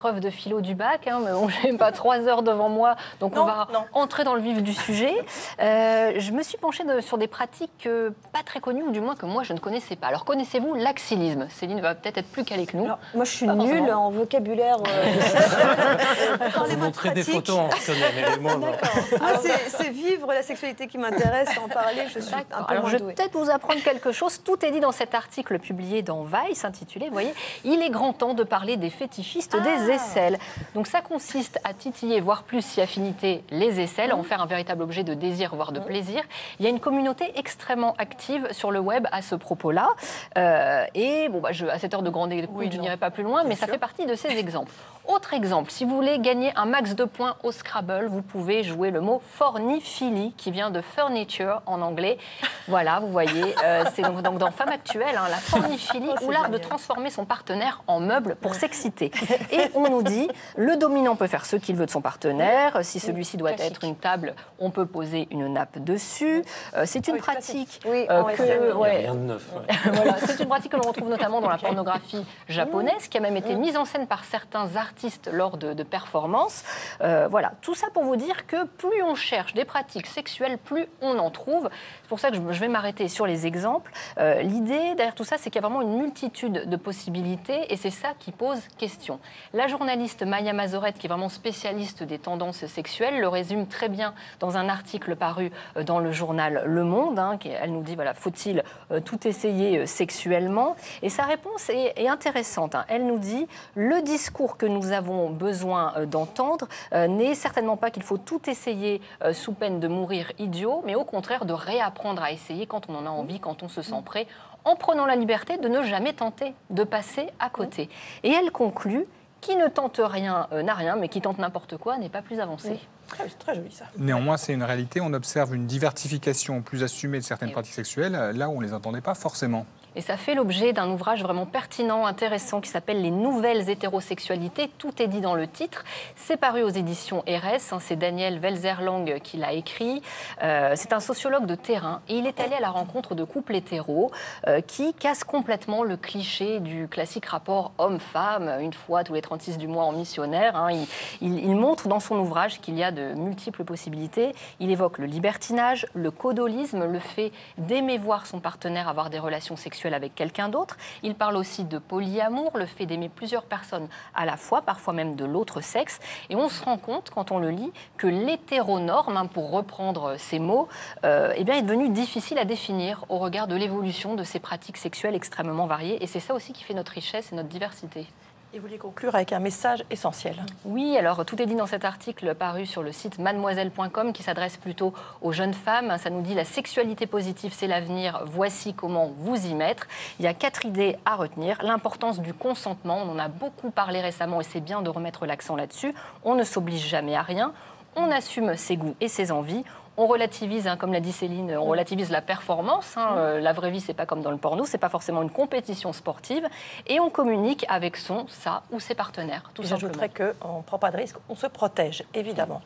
Preuve de philo du bac, hein, mais bon, je n'ai pas 3 heures devant moi, donc on va entrer dans le vif du sujet. Je me suis penchée sur des pratiques pas très connues, ou du moins que moi je ne connaissais pas. Alors connaissez-vous l'axillisme? Céline va peut-être être plus calée que nous. Alors, moi je suis nulle en vocabulaire. Vous montrez des photos, on reconnaît, mais les mots, non. C'est vivre la sexualité qui m'intéresse, en parler, je suis un peu Alors moins je vais douée. peut-être vous apprendre quelque chose. Tout est dit dans cet article publié dans Vice, intitulé, vous voyez, « Il est grand temps de parler des fétichistes des aisselles ». Donc ça consiste à titiller, voire plus si affinité, les aisselles, en faire un véritable objet de désir, voire de plaisir. Il y a une communauté extrêmement active sur le web à ce propos-là. Et bon, à cette heure de grande écoute, je n'irai pas plus loin, mais ça fait partie de ces exemples. Autre exemple, si vous voulez gagner un max de points au Scrabble, vous pouvez jouer le mot forniphilie, qui vient de furniture en anglais. Voilà, vous voyez, c'est donc dans Femme Actuelle, hein, la forniphilie, ou l'art de transformer son partenaire en meuble pour s'exciter. Et on nous dit, le dominant peut faire ce qu'il veut de son partenaire. Si celui-ci doit être une table, on peut poser une nappe dessus. C'est une pratique Rien de neuf. voilà, c'est une pratique que l'on retrouve notamment dans la pornographie japonaise, qui a même été mise en scène par certains artistes lors de performances. Voilà, tout ça pour vous dire que plus on cherche des pratiques sexuelles, plus on en trouve. C'est pour ça que je vais m'arrêter sur les exemples. L'idée derrière tout ça, c'est qu'il y a vraiment une multitude de possibilités et c'est ça qui pose question. La journaliste Maya Mazoret, qui est vraiment spécialiste des tendances sexuelles, le résume très bien dans un article paru dans le journal Le Monde. Hein, elle nous dit, voilà, faut-il tout essayer sexuellement? Et sa réponse est intéressante. Hein. Elle nous dit, le discours que nous avons besoin d'entendre n'est certainement pas qu'il faut tout essayer sous peine de mourir idiot, mais au contraire de réapprendre à essayer quand on en a envie, quand on se sent prêt, en prenant la liberté de ne jamais tenter, de passer à côté. Et elle conclut, qui ne tente rien n'a rien, mais qui tente n'importe quoi n'est pas plus avancé. C'est très joli ça. Néanmoins, c'est une réalité. On observe une diversification plus assumée de certaines pratiques sexuelles, là où on ne les entendait pas forcément. Et ça fait l'objet d'un ouvrage vraiment pertinent, intéressant, qui s'appelle « Les nouvelles hétérosexualités ». Tout est dit dans le titre. C'est paru aux éditions RS. Hein, c'est Daniel Welzerlang qui l'a écrit. C'est un sociologue de terrain. Et il est allé à la rencontre de couples hétéros qui cassent complètement le cliché du classique rapport homme-femme, une fois tous les 36 du mois en missionnaire. Hein. Il montre dans son ouvrage qu'il y a de multiples possibilités. Il évoque le libertinage, le codolisme, le fait d'aimer voir son partenaire avoir des relations sexuelles avec quelqu'un d'autre. Il parle aussi de polyamour, le fait d'aimer plusieurs personnes à la fois, parfois même de l'autre sexe. Et on se rend compte, quand on le lit, que l'hétéronorme, hein, pour reprendre ces mots, eh bien, est devenu difficile à définir au regard de l'évolution de ces pratiques sexuelles extrêmement variées. Et c'est ça aussi qui fait notre richesse et notre diversité. Et vous voulez conclure avec un message essentiel. Oui, alors tout est dit dans cet article paru sur le site mademoiselle.com qui s'adresse plutôt aux jeunes femmes. Ça nous dit la sexualité positive, c'est l'avenir. Voici comment vous y mettre. Il y a 4 idées à retenir. L'importance du consentement. On en a beaucoup parlé récemment et c'est bien de remettre l'accent là-dessus. On ne s'oblige jamais à rien. On assume ses goûts et ses envies. On relativise, hein, comme l'a dit Céline, on relativise la performance. Hein, la vraie vie, c'est pas comme dans le porno, c'est pas forcément une compétition sportive. Et on communique avec sa ou ses partenaires, tout simplement. J'ajouterais qu'on ne prend pas de risque, on se protège, évidemment.